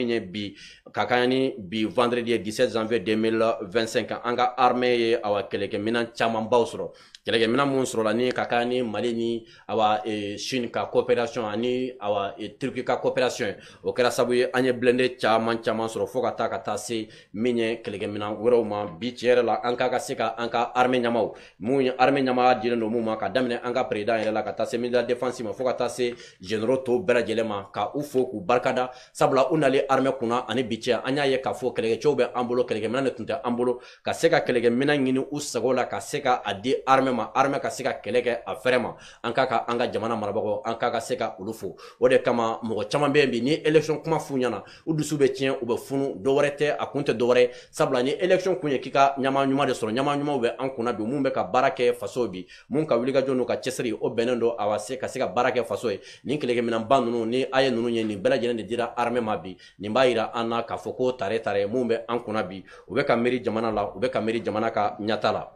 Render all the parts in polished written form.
min bi kakani bi vendredi 17 janvier 2025 anga armée awa keleke minan chaman bawsro keleke minan mun soro la ni kakani Mali ni awa Chine ka coopération ani awa Turquie ka coopération o kɛra sabu ye anye blende chaman soro fo ka ta se minye keleke minan wɛrɛw ma bi tiɲɛ la an ka se ka an ka armée ɲamaw mun armée ɲama dilen do mun ma ka daminɛ an ka président yɛrɛ la ka ta se ministre de la défense ma fo ka ta se généraux to bɛɛ lajɛlen ma ka u fo k'u barikada sabula u nale armée kunna ani bi cɛ an y'a ye k'a fɔ kɛlɛkɛcɛw bɛ an bolo kɛlɛkɛminɛn de tun tɛ an bolo ka se ka kɛlɛkɛminɛn ɲini u sago la ka se ka a di armée ma armée ka se ka kɛlɛ kɛ a fɛrɛ ma an ka an ka jamana marabagaw an ka se ka olu fo o de kama mɔgɔ caman bɛ yen bi ni élection kuma f'u ɲɛna u dusu bɛ tiɲɛ u bɛ funu dɔwɛrɛ tɛ a kun tɛ dɔwɛrɛ sabula ni élection kun ye k'i ka ɲama ɲuman de sɔrɔ ɲama ɲumanw bɛ an kunna bi mun bɛ ka baara kɛ faso bi mun ka wulikajɔ n'u ka cɛsiri o bɛnnen don a ka se ka baara kɛ faso ye nin kɛlɛkɛminɛnba ninnu ni a ye ninnu ye nin bɛɛ lajɛlen de dira armée ma bi nin b'a yira an na k'a fɔ ko tare mun bɛ an kunna bi u bɛ ka miiri jamana la u bɛ ka miiri jamana ka ɲata la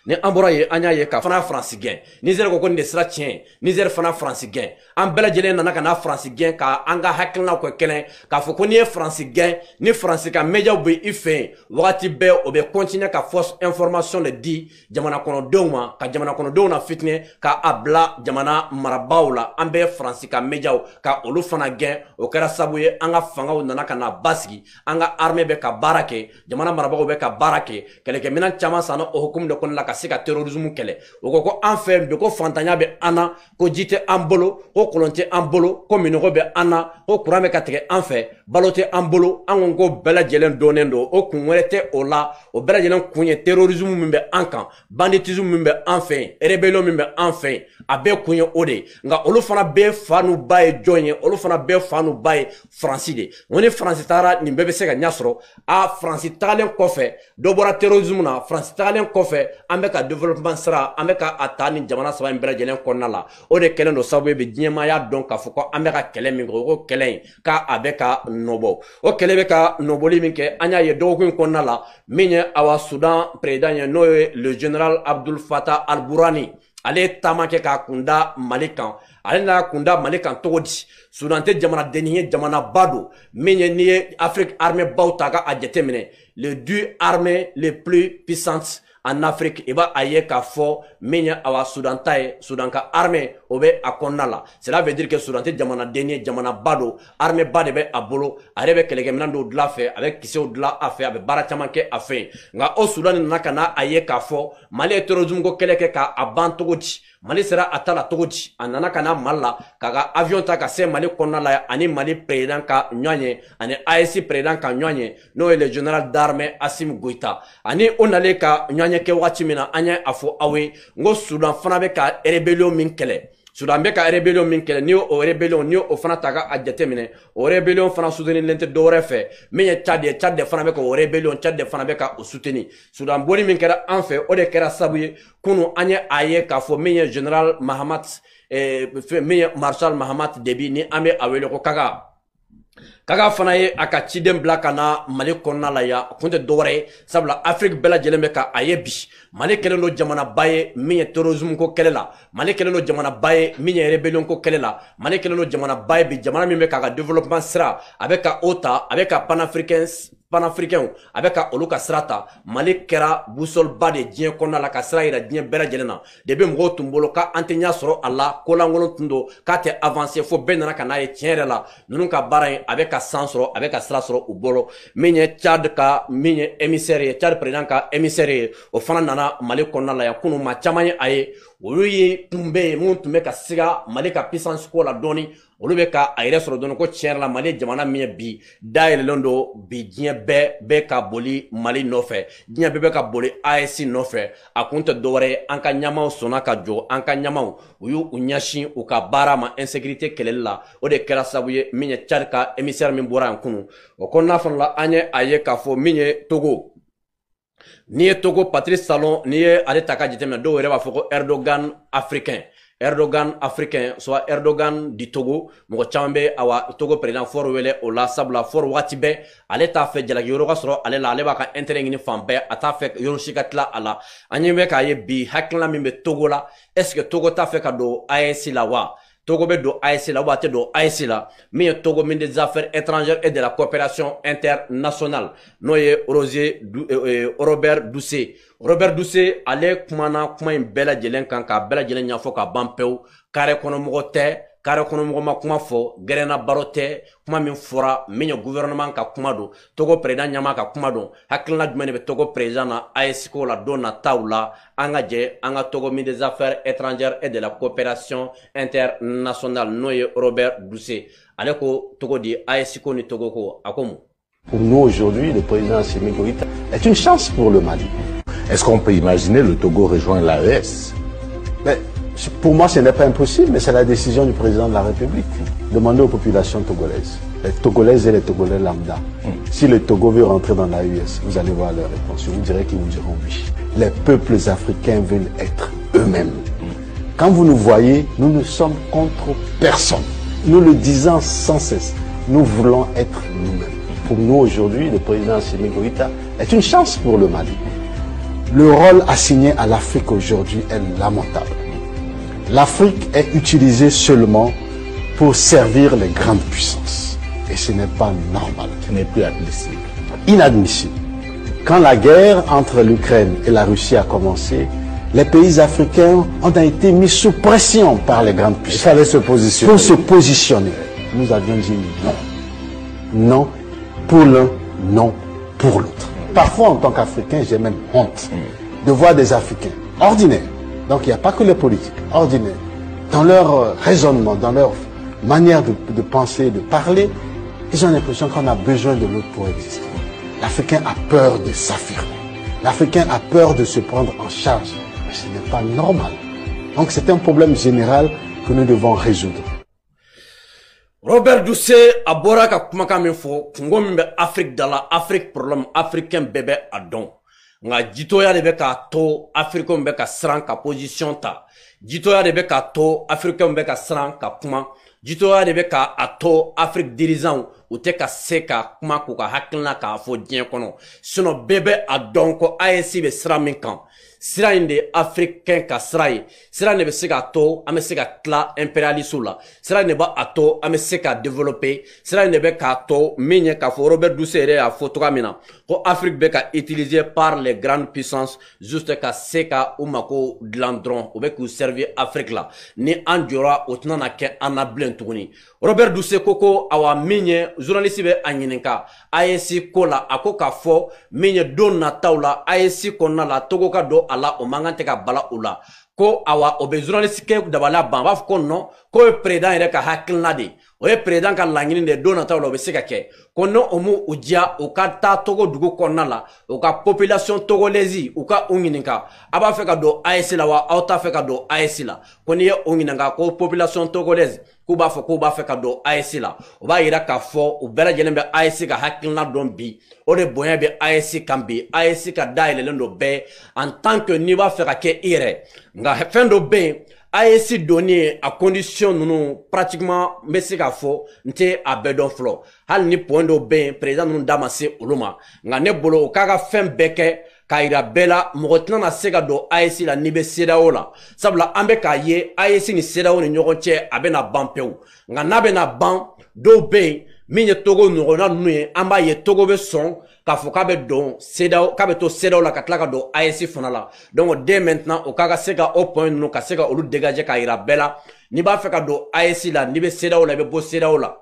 ni an bɔra ye an y'a ye ka fana France gɛn Niger ko nin de sira tiɲɛ Niger fana France gɛn an bɛɛ lajɛlen nana ka na France gɛn ka an ka hakilinaw kɛ kɛlɛ k'a fɔ ko n'i ye France gɛn ni France ka médiaw bɛ i fɛ yen wagati bɛɛ o bɛ continuer ka fausse information de di jamana kɔnɔdenw ma ka jamana kɔnɔdenw na fitinɛ ka a bila jamana marabaaw la an bɛ France ka médiaw ka olu fana gɛn o kɛra sababu ye an ka fangaw nana ka na basigi an ka armée bɛ ka baara kɛ jamana marabagaw bɛ ka baara kɛ kɛlɛkɛminɛn caman sanna o hukumu de kɔnɔna la ka se ka terrorisme kɛlɛ o ko an fɛ bi ko fantanya bɛ an na ko ji tɛ an bolo ko kolon tɛ an bolo ko minɔgɔ bɛ an na ko kuran bɛ ka tigɛ an fɛ balo tɛ an bolo an ko bɛɛ lajɛlen dɔnnen don o kun wɛrɛ tɛ o la o bɛɛ lajɛlen kun ye terrorisme min bɛ an kan banditisme min bɛ an fɛ yen rébellion min bɛ an fɛ yen a bɛɛ kun ye o de nka olu fana bɛɛ fa n'u ba ye jɔn ye olu fana bɛɛ fa n'u ba ye Faransi de ngo ni Faransi taara nin bɛɛ bɛ se ka ɲɛ sɔrɔ a Faransi tagalen kɔfɛ dɔ bɔra terrorisme na Faransi tagalen kɔfɛ an bɛ ka développement sira an bɛ ka a ta ni jamana saba in bɛɛ lajɛlen kɔnɔna la o de kɛlen don sababu ye bi diɲɛmaya dɔn k'a fɔ ko an bɛ ka kɛlɛ min kɛ o ko kɛlɛ in k'a bɛ ka nɔbɔ o kɛlɛ bɛ ka nɔbɔli min kɛ an y'a ye dɔgɔkun in kɔnɔna la min ye awa Sudan président ye n'o ye le général Abdul Fattah al-Burhani ale ye taama kɛ k'a kunda Mali kan ale n'a kunda Mali kan cogo di Sudan tɛ jamanadenni ye jamanaba don min ye n'i ye Afrique armée baw ta ka a jateminɛ les deux armées les plus puissantes en Afrique i b'a ye k'a fɔ min ye awa Sudan ta ye Sudan ka armée o bɛ a kɔnɔna la cela veut dire que Sudan tɛ jamanaden ye jamanaba don armée ba de bɛ a bolo a yɛrɛ bɛ kɛlɛkɛminɛn dɔw dilan a fɛ a bɛ kisɛw dilan a fɛ a bɛ baara caman kɛ a fɛ nka o Sudan nana ka na a ye k'a fɔ Mali ye terrorisme ko kɛlɛ kɛ k'a ban cogo di Mali sera a ta la cogo di a nana ka na Mali la k'a ka avion ta ka se Mali kɔnɔna la ani Mali président ka ɲɔgɔn ye ani AES président ka ɲɔgɔn ye n'o ye le général d'armée Assimi Goïta ani o nalen ka ɲɔgɔn ye kɛ wagati min na an ye a fɔ aw ye n ko Sudan fana bɛ ka rébellion min kɛlɛ Sudan bɛ ka rébellion min kɛlɛ ni o rébellion ni o fana ta ka a jateminɛ o rébellion fana soutenir tɛ dɔwɛrɛ fɛ min ye Tchad ye Tchad de fana bɛ ka o rébellion Tchad de fana bɛ ka o soutenir Sudan bɔli min kɛra an fɛ o de kɛra sababu ye kunu an ye a ye k'a fɔ min ye général Mahamat min ye marshal Mahamat Déby ni an bɛ a wele ko Kaga Kaga fana ye a ka ciden bila ka na Mali kɔnɔna la yan kun tɛ dɔwɛrɛ ye sabula Afrique bɛɛ lajɛlen bɛ ka a ye bi Mali kɛlen don jamanaba ye min ye terrorisme ko kɛlɛ la Mali kɛlen don jamanaba ye min ye rébellion ko kɛlɛ la Mali kɛlen don jamanaba ye bi jamana min bɛ k'a ka développement sira a bɛ ka o ta a bɛ ka panafricains a bɛ ka olu ka sira ta Mali kɛra boussole ba de diɲɛ kɔnɔna la ka sira yira diɲɛ bɛɛ lajɛlen na depuis mɔgɔw tun bolo k'an tɛ ɲɛ sɔrɔ a la ko lankolon tun don k'a tɛ avancer fo bɛɛ nana ka n'a ye tiɲɛ yɛrɛ la ninnu ka baara in a bɛ ka san sɔrɔ a bɛ ka sira sɔrɔ u bolo min ye Tchad ka min ye émissaire ye Tchad président ka émissaire ye o fana nana Mali kɔnɔna la yan kunun maa caman ye a ye olu ye tun bɛ yen mun tun bɛ ka siga Mali ka puissance ko la dɔɔni olu bɛ ka a yɛrɛ sɔrɔ dɔɔni ko tiɲɛ yɛrɛ la Mali ye jamana min ye bi dayɛlɛlen don bi diɲɛ bɛɛ ka boli Mali nɔfɛ diɲɛ bɛɛ bɛ ka boli AES nɔfɛ a kun tɛ dɔwɛrɛ ye an ka ɲɛmaw sɔnna ka jɔ an ka ɲɛmaw u y'u ɲɛsin u ka baara ma insécurité kɛlɛli la o de kɛra sababu ye min ye Tchad ka émissaire min bɔra yan kunun o kɔnɔna fana la an ye a ye k'a fɔ min ye Togo n'i ye Togo Patrice Talon n'i ye ale ta ka jateminɛ dɔw yɛrɛ b'a fɔ ko Erdogan africain Erdogan africain soit Erdogan du Togo mɔgɔ caman bɛ awa Togo président fɔlɔ wele o la sabula fɔlɔ waati bɛɛ ale t'a fɛ jalaki yɔrɔ ka sɔrɔ ale la ale b'a ka intérêt ɲini fan bɛɛ a t'a fɛ yɔrɔ si ka tila a la an ɲɛ bɛ k'a ye bi hakilina min bɛ Togo la est ce que Togo t'a fɛ ka don AES la wa Togo be do AEC la ou ate do AEC la mi Togo ministre des affaires étrangères et de la coopération internationale no ye Robert Doucet ale kumana kuma in bɛɛ lajɛlen kan ka bɛɛ lajɛlen ɲɛfɔ ka ban pewu kare kɔnɔmɔgɔ tɛ kare kɔnɔmɔgɔ ma kuma fɔ gɛrɛna baro tɛ kuma min fɔra min ye gouvernement ka kuma don Togo président ɲama ka kuma don hakilina jumɛn de bɛ Togo président na AEC ko la don nataw la an ka jɛ an ka Togo ministre des affaires étrangères et de la coopération internationale n'o ye Robert Doucet ale ko Togo di AEC ko ni Togo ko a ko mun. Pour nous aujourd'hui, le président Assimi Goïta est une chance pour le Mali. Est-ce qu'on peut imaginer le Togo rejoindre l'AES? Pour moi, ce n'est pas impossible, mais c'est la décision du président de la République. Demandez aux populations togolaises, les Togolaises et les Togolais lambda. Si le Togo veut rentrer dans l'AES, vous allez voir leur réponse. Vous direz qu'ils vous diront oui. Les peuples africains veulent être eux-mêmes. Quand vous nous voyez, nous ne sommes contre personne. Nous le disons sans cesse. Nous voulons être nous-mêmes. Pour nous aujourd'hui, le président Assimi Goïta est une chance pour le Mali. Le rôle assigné à l'Afrique aujourd'hui est lamentable. L'Afrique est utilisée seulement pour servir les grandes puissances. Et ce n'est pas normal. Ce n'est plus admissible. Inadmissible. Quand la guerre entre l'Ukraine et la Russie a commencé, les pays africains ont été mis sous pression par les grandes puissances. Il fallait se positionner. Pour se positionner. Nous avions dit non. Non pour l'un, non pour l'autre. Parfois, en tant qu'Africain, j'ai même honte de voir des Africains ordinaires. Donc, il n'y a pas que les politiques, ordinaires. Dans leur raisonnement, dans leur manière de penser, de parler, ils ont l'impression qu'on a besoin de l'autre pour exister. L'Africain a peur de s'affirmer. L'Africain a peur de se prendre en charge. Mais ce n'est pas normal. Donc, c'est un problème général que nous devons résoudre. Robert Doucet a bɔra ka kumakan min fɔ kungo min bɛ Afrique da la Afrique problème africain bɛɛ bɛ a dɔn nka jitoya de bɛ k'a to africain bɛ ka siran ka position ta jitoya de bɛ k'a to africain bɛ ka siran ka kuma jitoya de bɛ k'a to Afrique dirigeants u tɛ ka se ka kuma k'u ka hakilina k'a fɔ diɲɛ kɔnɔ sinon bɛɛ bɛ a dɔn ko AEC bɛ sira min kan sira in de africain ka sira ye sira ne bɛ se ka to an bɛ se ka tila impérialistes la sira ne b'a to an bɛ se ka développer sira ne bɛ k'a to min ye k'a fɔ Robert Doucet yɛrɛ y'a fɔ cogoya min na ko Afrique bɛ ka utilisé par les grandes puissances juste ka se ka u mako dilan dɔrɔn u bɛ k'u servir Afrique la ni an jɔra o tɛna na kɛ an na bilen tuguni Robert Doucet ko awa min ye journaliste bɛ a ɲininka AEC ko la a ko k'a fɔ min ye don nataw la AEC kɔnɔna la Togo ka don a la o man kan tɛ ka bala u la ko awa o bɛ journaliste kɛ dabala ban a b'a fɔ ko non k'o ye président yɛrɛ ka hakilina de o ye président ka laɲini de don nataw la o bɛ se ka kɛ ko no o mu u diya u ka taa Togo dugu kɔnɔna la u ka population togolaise u ka u ɲininka a b'a fɛ ka don AEC la wa aw t'a fɛ ka don AEC la ko n'i ye u ɲininka ko population togolaise k'u b'a fɛ ka don AEC la o b'a yira k'a fɔ u bɛɛ lajɛlen bɛ AEC ka hakilina dɔn bi o de bonya bɛ AEC kan bi AEC ka dayɛlɛlen don bɛɛ en tant que n'i b'a fɛ ka kɛ i yɛrɛ nka fɛn dɔ bɛ yen AEC donni a condition nunu pratiquement n bɛ se k'a fɔ n tɛ a bɛɛ dɔn fɔlɔ hali ni point dɔ bɛ yen président ninnu da ma se olu ma nka ne bolo o k'a ka fɛn bɛɛ kɛ k'a yira bɛɛ la mɔgɔ tɛna na se ka don AEC la n'i bɛ CEDEAO la sabula an bɛ k'a ye AEC ni CEDEAO ni ɲɔgɔn cɛ a bɛ na ban pewu nka n'a bɛ na ban dɔw bɛ yen min ye Togo ɲɔgɔnna ninnu ye an b'a ye Togo bɛ sɔn k'a fɔ k'a bɛ don CEDEAO k'a bɛ to CEDEAO la ka tila ka don AEC fana la donc dès maintenant o k'a ka se ka o point ninnu ka se ka olu dégager k'a yira bɛɛ la n'i b'a fɛ ka don AEC la n'i bɛ CEDEAO la i bɛ bɔ CEDEAO la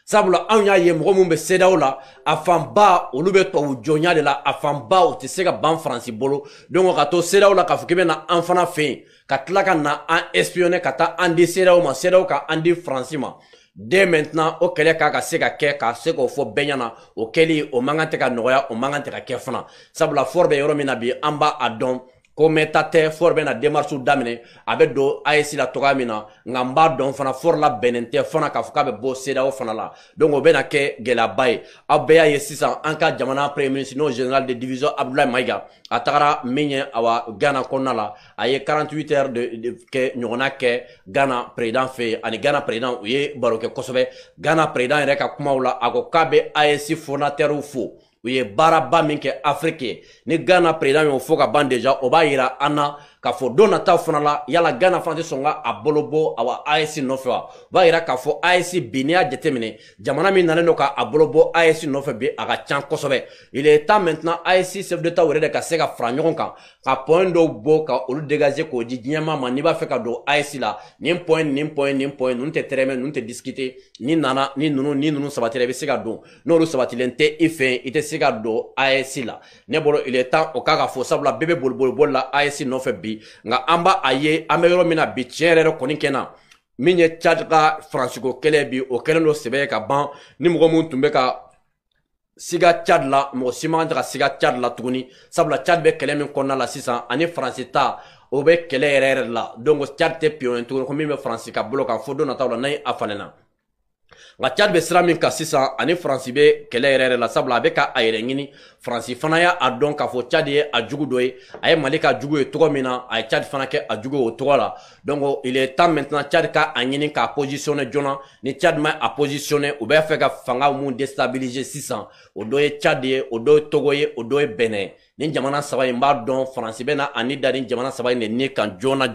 sabula anw y'a ye mɔgɔ mun bɛ CEDEAO la a fanba olu bɛ tubabu jɔnya de la a fanba o tɛ se ka ban Faransi bolo donc ka to CEDEAO la k'a fɔ k'i bɛ na an fana fɛ yen ka tila ka na an espionner ka taa an di CEDEAO ma CEDEAO ka an di Faransi ma dès maintenant o kɛlɛ k'a ka se ka kɛ ka se k'o fɔ bɛɛ ɲɛna o kɛli o man kan tɛ ka nɔgɔya o man kan tɛ ka kɛ fana sabula fɔr bɛ yɔrɔ min na bi an b'a a dɔn ko mɛta tɛ fɔr bɛ na démarche daminɛ a bɛ don AEC la togoya min na nka n b'a dɔn fana fɔr la bɛnnen tɛ fana k'a fɔ k'a bɛ bɔ CEDEAO fana la donc o bɛ na kɛ gɛlɛyaba ye aw bɛɛ y'a ye sisan an ka jamana premier ministre n'o général de division Abdoulaye Mayiga a tagara min ye awa Ghana kɔnɔna la a ye 48 heures de kɛ ɲɔgɔnna kɛ Ghana président fɛ yen ani Ghana président u ye baro kɛ kosɛbɛ Ghana président yɛrɛ ka kumaw la a ko k'a bɛ AEC fondateurs fo u ye baaraba min kɛ Afrique ye ni Ghana président y'o fɔ ka ban déjà o b'a yira an na k'a fɔ don nataw fana la yala Ghana fana tɛ sɔn ka a bolo bɔ awa AES nɔfɛ wa o b'a yira k'a fɔ AES bi n'i y'a jateminɛ jamana min nalen don k'a bolo bɔ AES nɔfɛ bi a ka can kosɛbɛ il est temps maintenant AES chef d'État yɛrɛ de ka se ka fara ɲɔgɔn kan ka point dɔw bɔ ka olu dégager k'o di diɲɛma ma n'i b'a fɛ ka don AES la nin point ninnu tɛ tɛrɛmɛ ninnu tɛ discuter ni ninnu sabatira i bɛ se ka don n'olu sabatilen tɛ i fɛ i tɛ se ka don AES la ne bolo il est temps o k'a ka fɔ sabula bɛɛ bɛ boli la AES nɔfɛ bi nka an b'a ye an bɛ yɔrɔ min na bi tiɲɛ yɛrɛ kɔni kɛ na min ye Tchad ka Faransiko kɛlɛ bi o kɛlen don sɛbɛ ka ban ni mɔgɔ mun tun bɛ ka siga Tchad la mɔgɔ si man kan ka siga Tchad la tuguni sabula Tchad bɛ kɛlɛ min kɔnɔna la sisan ani Faransi ta o bɛ kɛlɛ yɛrɛ la donc Tchad tɛ piyɔn tuguni ko min bɛ Faransi ka bolo kan fo don nataw la n'a a falenna nka Tchad bɛ sira min kan sisan ani Faransi bɛ kɛlɛ yɛrɛ la sabula a bɛ ka a yɛrɛ ɲini Faransi fana y'a dɔn k'a fɔ Tchad ye a jugu dɔ ye a ye Mali ka jugu ye cogo min na a ye Tchad fana kɛ a jugu ye o cogo la donc il est temps maintenant Tchad ka a ɲini k'a positionner joona ni Tchad ma a positionner u bɛ fɛ ka fanga mun déstabiliser sisan o dɔ ye Tchad ye o dɔ ye Togo ye o dɔ ye Benin ni jamana saba in b'a dɔn Faransi bɛ na ani da ni jamana saba in de ni kan joona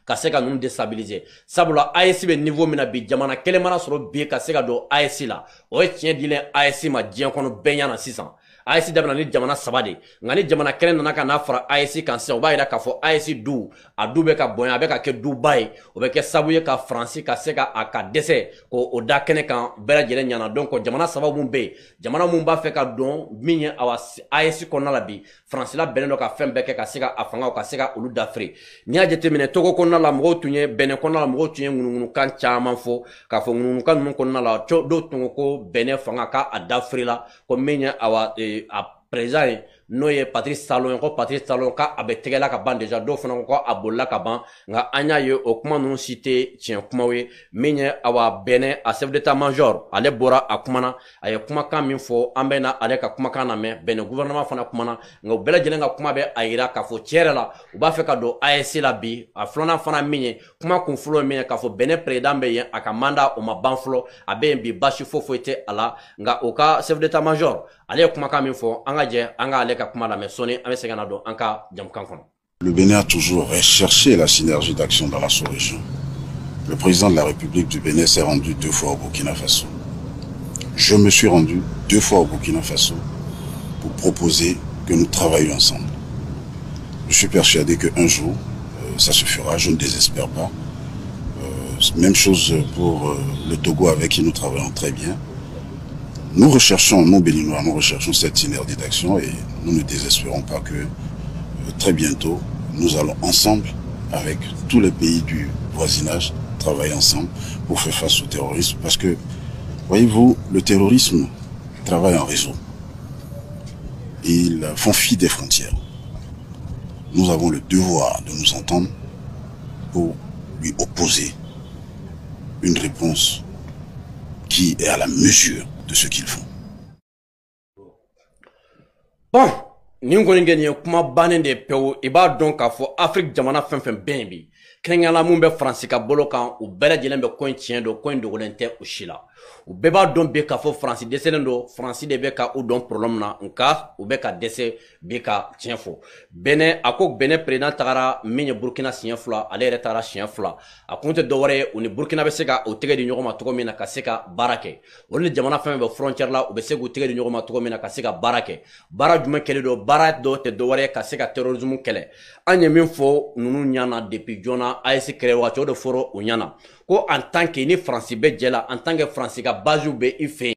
ka se ka ninnu déstabiliser sabula AES bɛ niveau min na bi jamana kelen mana sɔrɔ bi ka se ka don AES la o ye tiɲɛ dilen AES ma diɲɛ kɔnɔ bɛɛ ɲɛna sisan AES daminɛ ni jamana saba de nka ni jamana kelen nana ka n'a fara AES kan sisan o b'a yira k'a fɔ AES du a du bɛ ka bonya a bɛ ka kɛ duba ye o bɛ kɛ sababu ye ka Faransi ka se ka a ka dɛsɛ k'o da kɛnɛ kan bɛɛ lajɛlen ɲɛna donc jamana saba mun bɛ yen jamana mun b'a fɛ ka dɔn min ye awa AES kɔnɔna la bi Faransi la bɛnnen don ka fɛn bɛɛ kɛ ka se ka a fanga ka se ka olu dafiri n'i y'a jateminɛ Togo kɔnɔna la mɔgɔw tun ye Benin kɔnɔna la mɔgɔw tun ye ŋunuŋunukan caman fɔ k'a fɔ ŋunuŋunukan ninnu kɔnɔna la dɔw tun ko ko Benin fanga k'a dafiri la ko min ye awa a président ye n'o ye Patrice Talon ye ko Patrice Talon k'a bɛ tɛgɛla ka ban déjà dɔw fana ko a bolila ka ban nka an y'a ye o kuma ninnu si tɛ tiɲɛ kumaw ye min ye awa Benin a chef d'état major ale bɔra a kumana a ye kumakan min fɔ an bɛ na ale ka kumakan lamɛn Benin gouvernement fana kumana nka u bɛɛ lajɛlen ka kuma bɛ a yira k'a fɔ tiɲɛ yɛrɛ la u b'a fɛ ka don AES la bi a filanan fana min ye kuma kun fɔlɔ min ye k'a fɔ Benin président bɛ yen a ka mandat o ma ban fɔlɔ a bɛ yen bi basi foyi tɛ a la nka o ka chef d'état major ale ye kumakan min fɔ an ka jɛ an ka ale ka kuma lamɛn sɔnni an bɛ segin ka na don an ka jamukan kɔnɔ. Le Bénin a toujours recherché la synergie d'action dans la sous-région. Le président de la République du Bénin s'est rendu 2 fois au Burkina Faso. Je me suis rendu 2 fois au Burkina Faso pour proposer que nous travaillions ensemble. Je suis persuadé qu'un jour, ça se fera, je ne désespère pas. Même chose pour le Togo avec qui nous travaillons très bien. Nous recherchons, nous Béninois, nous recherchons cette synergie d'action et nous ne désespérons pas que très bientôt, nous allons ensemble, avec tous les pays du voisinage, travailler ensemble pour faire face au terrorisme. Parce que, voyez-vous, le terrorisme travaille en réseau. Ils font fi des frontières. Nous avons le devoir de nous entendre pour lui opposer une réponse qui est à la mesure de ce qu'ils font. Bon, nin kɔni kɛ nin ye kuma bannen de pewu i b'a dɔn k'a fɔ Afrique jamana fɛn fɛn bɛ yen bi kɛrɛnkɛrɛnnenya mun bɛ Faransi ka bolo kan u bɛɛ lajɛlen bɛ ko in tiɲɛ don ko in dogolen tɛ u si la u bɛɛ b'a dɔn bi k'a fɔ Faransi dɛsɛlen don Faransi de bɛ ka u dɔn problème na nka u bɛ ka dɛsɛ bi ka tiɲɛ fɔ Benin a ko Benin président tagara min ye Burkina siɲɛ 2 ale yɛrɛ tagara siɲɛ 2 a kun tɛ dɔwɛrɛ ye u ni Burkina bɛ se ka o tɛgɛ di ɲɔgɔn ma cogo min na ka se ka baara kɛ olu ni jamana fɛn bɛ frontière la u bɛ se k'u tɛgɛ di ɲɔgɔn ma cogo min na ka se ka baara kɛ baara jumɛn kɛlen don baara dɔw tɛ dɔwɛrɛ ye ka se ka terrorisme kɛlɛ an ye min fɔ ninnu ɲana depuis joona AES créé waati o de fɔra u ɲana ko en tant que ni Faransi bɛ jɛ la en tant que Faransi ka base bɛ i fɛ